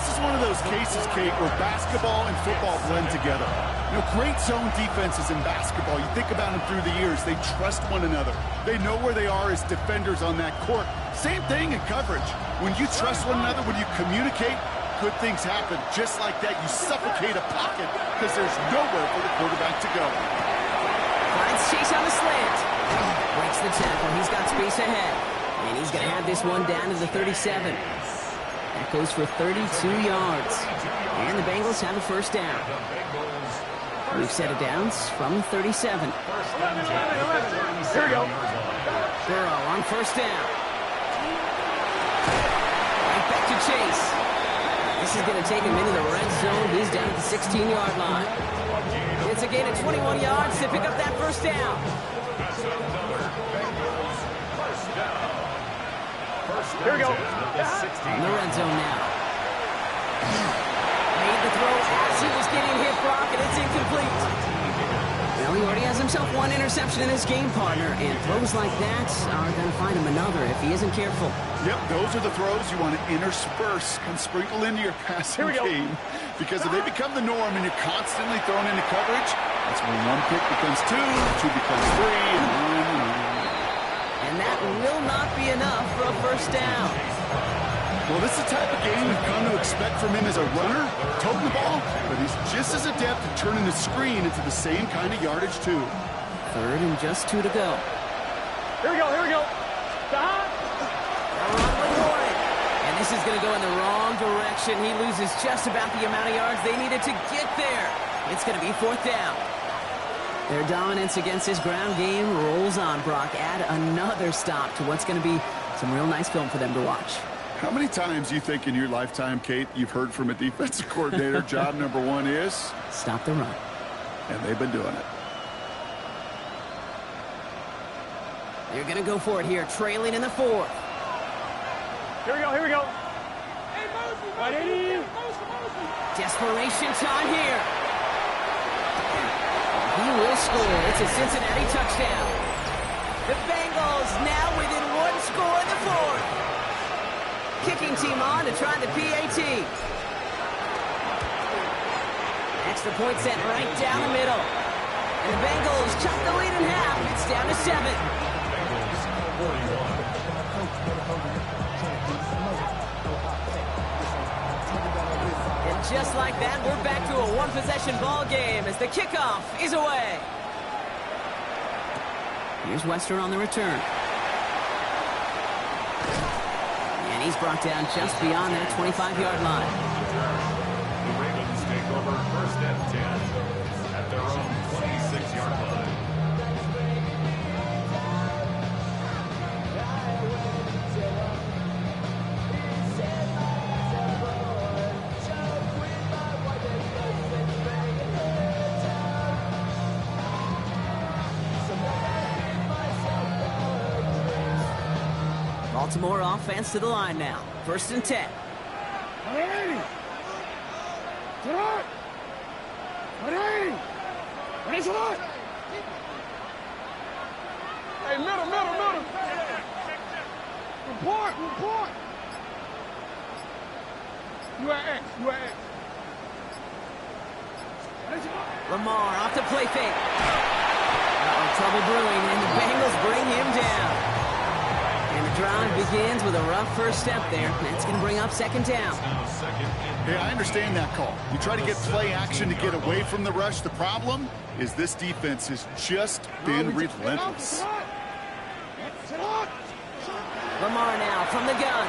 This is one of those cases, Kate, where basketball and football blend together. You know, great zone defenses in basketball. You think about them through the years. They trust one another. They know where they are as defenders on that court. Same thing in coverage. When you trust one another, when you communicate, good things happen. Just like that, you suffocate a pocket because there's nowhere for the quarterback to go. Finds Chase on the slant. Breaks the tackle. He's got space ahead. And he's going to have this one down to the 37. That goes for 32 yards. And the Bengals have a first down. We've set it downs from the 37. Here we go. Burrow on first down. Right back to Chase. This is going to take him into the red zone. He's down at the 16-yard line. It's a gain of 21 yards to pick up that first down. Here we go. In the red zone now. Made the throw as he was getting hit, Brock, and it's incomplete. Well, he already has himself one interception in his game, partner, and throws like that are going to find him another if he isn't careful. Yep, those are the throws you want to intersperse and sprinkle into your passing game. Because if they become the norm and you're constantly thrown into coverage, that's when one pick becomes two becomes three, and on. And that will not be enough for a first down. Well, this is the type of game we've come to expect from him as a runner, toting the ball, but he's just as adept at turning the screen into the same kind of yardage, too. Third and just 2 to go. Here we go, here we go. Stop. And this is going to go in the wrong direction. He loses just about the amount of yards they needed to get there. It's going to be fourth down. Their dominance against this ground game rolls on, Brock. Add another stop to what's going to be some real nice film for them to watch. How many times do you think in your lifetime, Kate, you've heard from a defensive coordinator, job number one is? Stop the run. And they've been doing it. They're going to go for it here, trailing in the fourth. Here we go, here we go. Desperation time here. He will score. It's a Cincinnati touchdown. The Bengals now within one score in the fourth. Kicking team on to try the PAT. Extra point set right down the middle. And the Bengals cut the lead in half. It's down to 7. And just like that, we're back to a one-possession ball game as the kickoff is away. Here's Western on the return. And he's brought down just beyond that 25-yard line. The Ravens take over first and 10 at their own 26-yard line. Baltimore offense to the line now. First and 10. Ready. Hey, middle. Report. You are X. Lamar off the play fake. Trouble brewing, and the Bengals bring him down. And the drive begins with a rough first step there. That's going to bring up second down. Hey, I understand that call. You try to get play action to get away from the rush. The problem is this defense has just been relentless. Lamar now from the gun.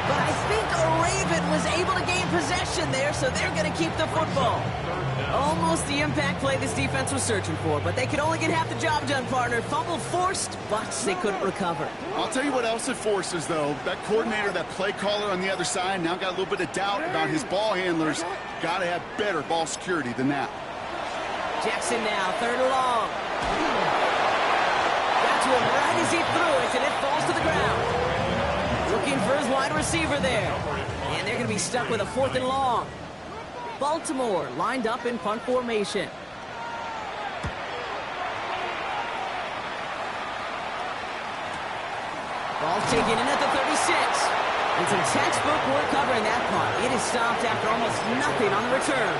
But I think a Raven was able to gain possession there, so they're going to keep the football. Almost the impact play this defense was searching for, but they could only get half the job done, partner. Fumble forced, but they couldn't recover. I'll tell you what else it forces, though. That coordinator, that play caller on the other side, now got a little bit of doubt about his ball handlers. Got to have better ball security than that. Jackson now, third and long. Got to him right as he threw it, and it falls to the ground. Looking for his wide receiver there. And they're going to be stuck with a fourth and long. Baltimore lined up in punt formation. Ball taken in at the 36. And some textbook work covering that punt. It is stopped after almost nothing on the return.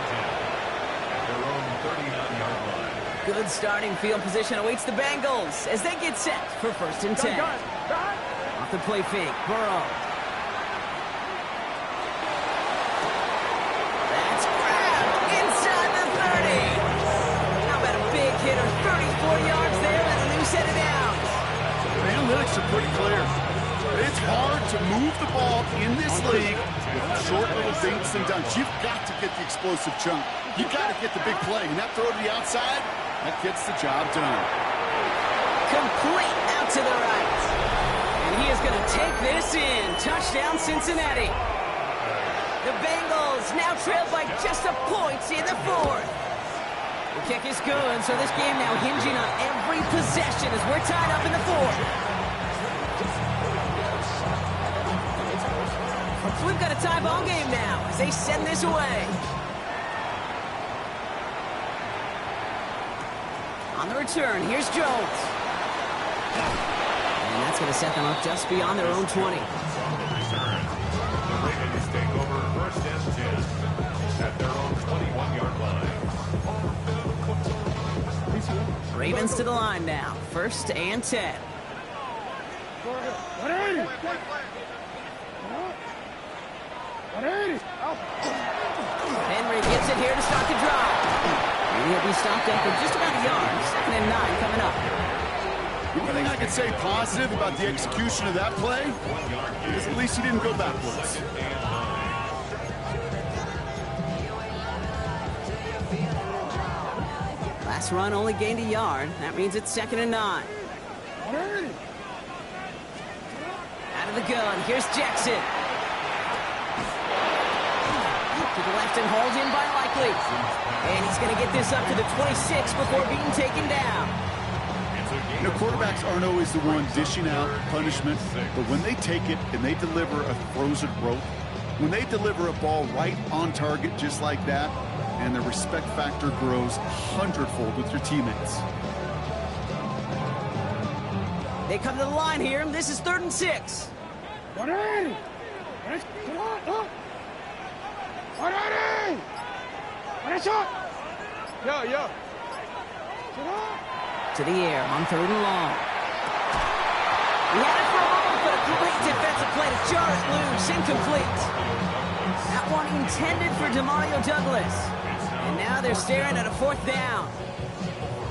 At their own 39-yard line. Good starting field position awaits the Bengals as they get set for 1st and 10. Off the play fake, Burrow. That's grabbed inside the 30. How about a big hitter, 34 yards there, and a new set of downs. The analytics are pretty clear. It's hard to move the ball in this league with short little dinks and dunks. You've got to get the explosive chunk. You've got to get the big play. And that throw to the outside, that gets the job done. Complete out to the right. And he is going to take this in. Touchdown, Cincinnati. The Bengals now trail by just a point in the 4th. The kick is good, so this game now hinging on every possession as we're tied up in the 4th. We've got a tie ball game now as they send this away. On the return, here's Jones. And that's going to set them up just beyond their own 20. The Ravens take over 1st and 10 at their own 21-yard line. Ravens to the line now. 1st and 10. Henry gets it here to start the drive. And he'll be stopped after just about a yard. 2nd and 9 coming up. The only thing I can say positive about the execution of that play is at least he didn't go backwards. Last run only gained a yard. That means it's 2nd and 9. Out of the gun. Here's Jackson. To the left and hauled in by Likely. And he's going to get this up to the 26 before being taken down. You know, quarterbacks aren't always the one dishing out punishment, but when they take it and they deliver a frozen rope, when they deliver a ball right on target just like that, and the respect factor grows 100-fold with your teammates. They come to the line here. This is 3rd and 6. To the air on 3rd and long. He had it for a moment, but a great defensive play to jar it loose. Incomplete. That one intended for Demario Douglas. And now they're staring at a 4th down.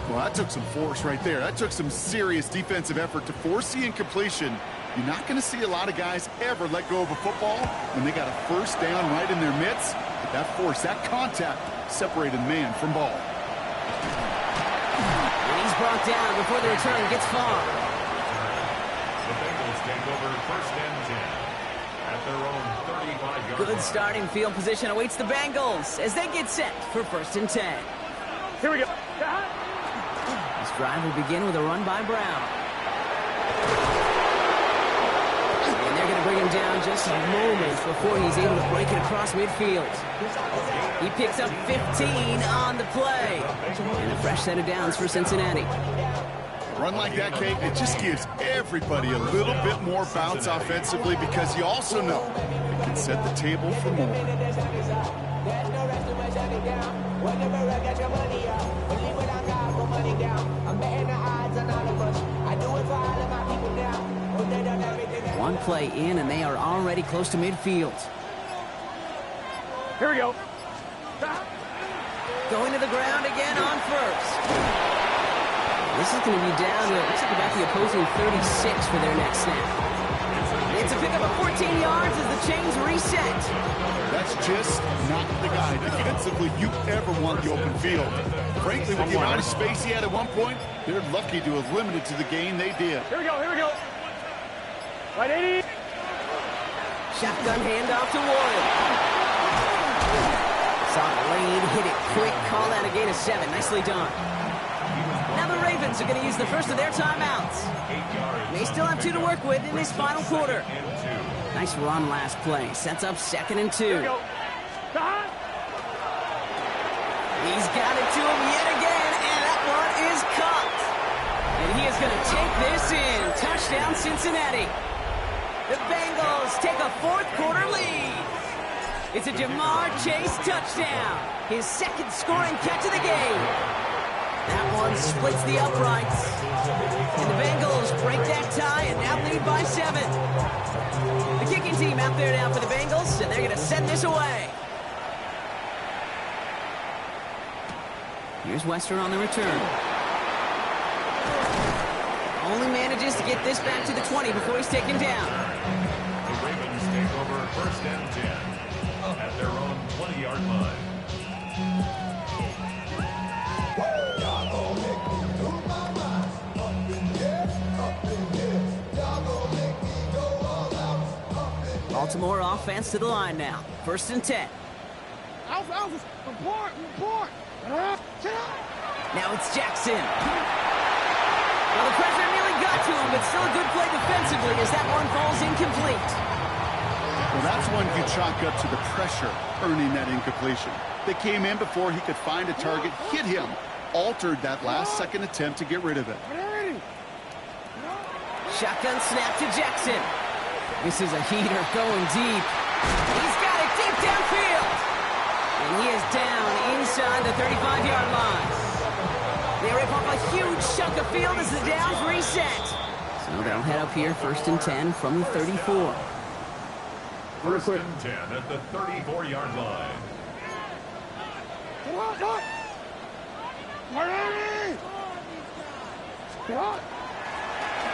Well, that took some force right there. That took some serious defensive effort to force the incompletion. You're not going to see a lot of guys ever let go of a football when they got a 1st down right in their midst. But that force, that contact, separated man from ball. And he's brought down before the return gets far. The Bengals take over 1st and 10 at their own 35-yard line. Good starting field position awaits the Bengals as they get set for 1st and 10. Here we go. This drive will begin with a run by Brown. And they're going to bring him down just moments before he's able to break it across midfield. He picks up 15 on the play. And a fresh set of downs for Cincinnati. A run like that, Kate, it just gives everybody a little bit more bounce offensively because you also know it can set the table for more. One play in, and they are already close to midfield. Here we go. Going to the ground again on 1st. This is going to be down to, looks like about the opposing 36 for their next snap. It's a pickup of 14 yards as the chains reset. That's just not the guy defensively you ever want the open field. Frankly, with the amount of space he had at one point, they're lucky to have limited to the gain they did. Here we go. Here we go. Right 80. Shotgun handoff to Warren. Saw the lane, hit it quick, call out a gain of 7. Nicely done. Now the Ravens are going to use the first of their timeouts. They still have 2 to work with in this final quarter. Nice run last play. Sets up 2nd and 2. Here we go. He's got it to him yet again, and that one is caught. And he is going to take this in. Touchdown, Cincinnati. The Bengals take a fourth-quarter lead. It's a Jamar Chase touchdown, his second scoring catch of the game. That one splits the uprights. And the Bengals break that tie and now lead by 7. The kicking team out there now for the Bengals, and they're going to send this away. Here's Wester on the return. Only manages to get this back to the 20 before he's taken down. The Ravens take over first and 10 at their own 20-yard line. Baltimore offense to the line now. First and 10. Alpha, report. Now it's Jackson. Well, the pressure nearly got to him, but still a good play defensively as that one falls incomplete. Well, that's one you chalk up to the pressure earning that incompletion. They came in before he could find a target, hit him, altered that last-second attempt to get rid of it. Shotgun snap to Jackson. This is a heater going deep. He's got it deep downfield. And he is down inside the 35-yard line. They rip off a huge chunk of field as the downs reset. So they'll head up here first and 10 from the 34. First and 10 at the 34-yard line.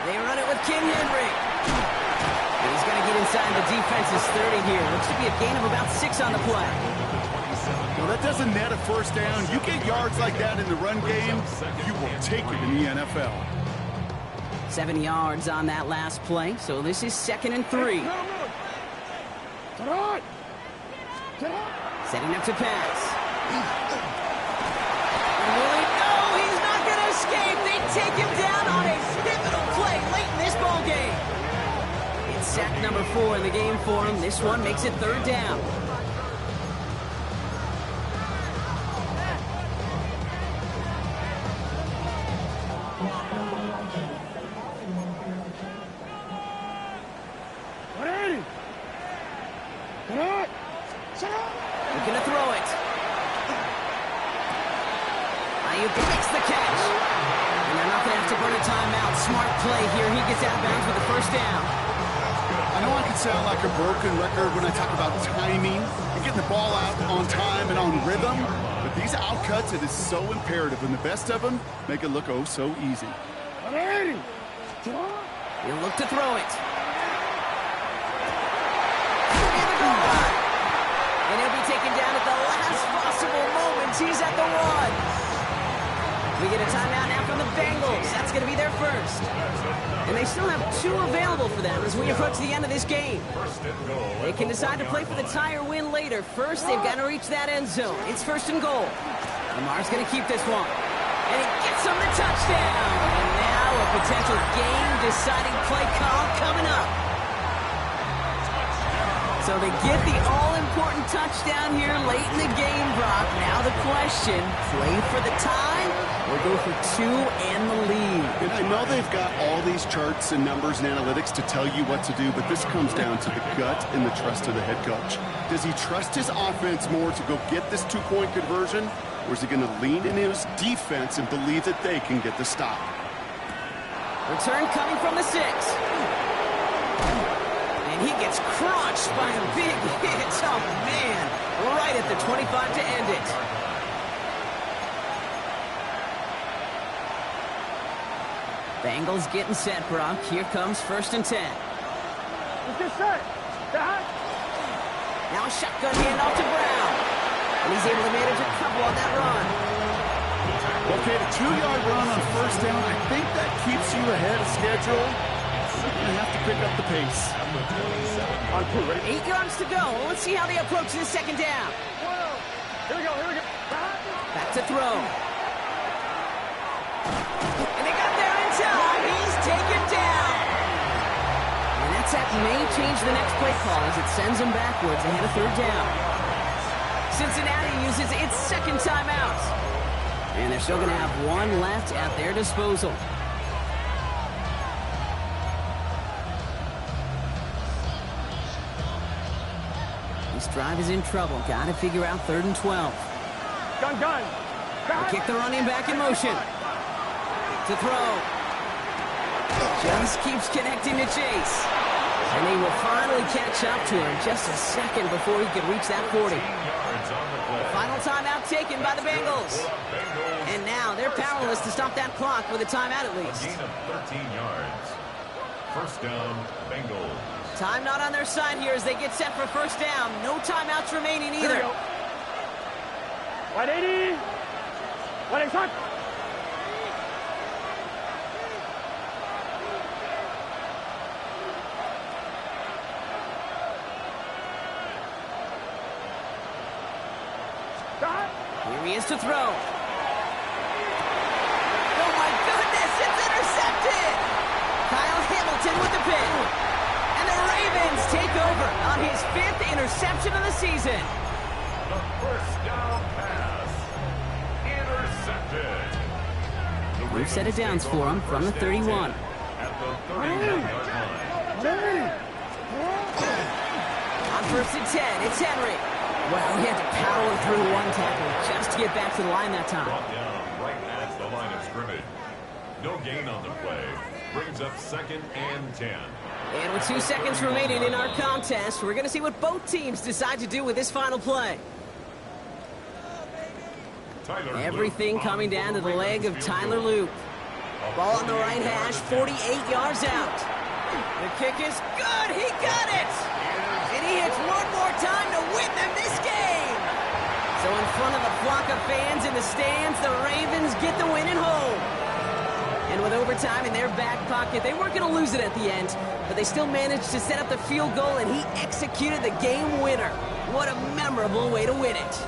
They run it with King Henry. And he's going to get inside the defense's 30 here. Looks to be a gain of about 6 on the play. Well, that doesn't net a first down. You get yards like that in the run game, you will take it in the NFL. 7 yards on that last play, so this is 2nd and 3. Setting up to pass. Really? No, he's not going to escape. They take him down on a pivotal play late in this ball game. It's sack number 4 in the game for him. This one makes it 3rd down. Looking to throw it. Ypl makes the catch. And they're not going to have to burn a timeout. Smart play here. He gets out of bounds with the first down. I know I can sound like a broken record when I talk about timing and getting the ball out on time and on rhythm, but these outcuts, it is so imperative, and the best of them make it look oh so easy. He'll look to throw it. In the goal line. And he'll be taken down at the last possible moment. He's at the 1. We get a timeout now from the Bengals. That's going to be their first. And they still have 2 available for them as we approach the end of this game. They can decide to play for the tie or win later. First, they've got to reach that end zone. It's 1st and goal. Lamar's going to keep this one. And he gets him the touchdown. And now a potential game-deciding play call coming up. So they get the all-important touchdown here late in the game, Brock. Now the question, play for the tie or go for 2 and the lead? And I know they've got all these charts and numbers and analytics to tell you what to do, but this comes down to the gut and the trust of the head coach. Does he trust his offense more to go get this 2-point conversion, or is he going to lean in his defense and believe that they can get the stop? Return coming from the 6. He gets crushed by a big hit. Oh, man. Right at the 25 to end it. Bengals getting set, Brock. Here comes 1st and 10. Let's get set. Now a shotgun handoff to Brown. And he's able to manage a couple on that run. Okay, the 2-yard run on first down, I think that keeps you ahead of schedule. You're going to have to pick up the pace. 8 yards to go. Let's see how they approach this 2nd down. Here we go. Back to throw. And they got there in time. He's taken down. And that sack may change the next play call as it sends him backwards ahead of 3rd down. Cincinnati uses its 2nd timeout. And they're still going to have 1 left at their disposal. drive is in trouble. Got to figure out 3rd and 12. Gun, gun. They kick the running back in motion. To throw. Just keeps connecting to Chase. And he will finally catch up to him just a second before he could reach that 40. Final timeout taken by the Bengals. And now they're powerless to stop that clock with a timeout at least. Gain of 13 yards. First down, Bengals. Time not on their side here as they get set for first down. No timeouts remaining either. 180. 180. Here he is to throw. Oh my goodness, it's intercepted! Kyle Hamilton with the pick. And the Ravens take over on his 5th interception of the season. The first down pass. Intercepted. We've set it downs for him from the 31. At the 31-yard line. On 1st and 10, it's Henry. Well, he had to power through one tackle just to get back to the line that time. Brought down right at the line of scrimmage. No gain on the play. Brings up 2nd and 10. And with 2 seconds remaining in our contest, we're going to see what both teams decide to do with this final play. Everything coming down to the leg of Tyler Loop. Ball on the right hash, 48 yards out. The kick is good. He got it. And he hits one more time to win them this game. So in front of a flock of fans in the stands, the Ravens get the win at home. And with overtime in their back pocket, they weren't going to lose it at the end, but they still managed to set up the field goal, and he executed the game winner. What a memorable way to win it.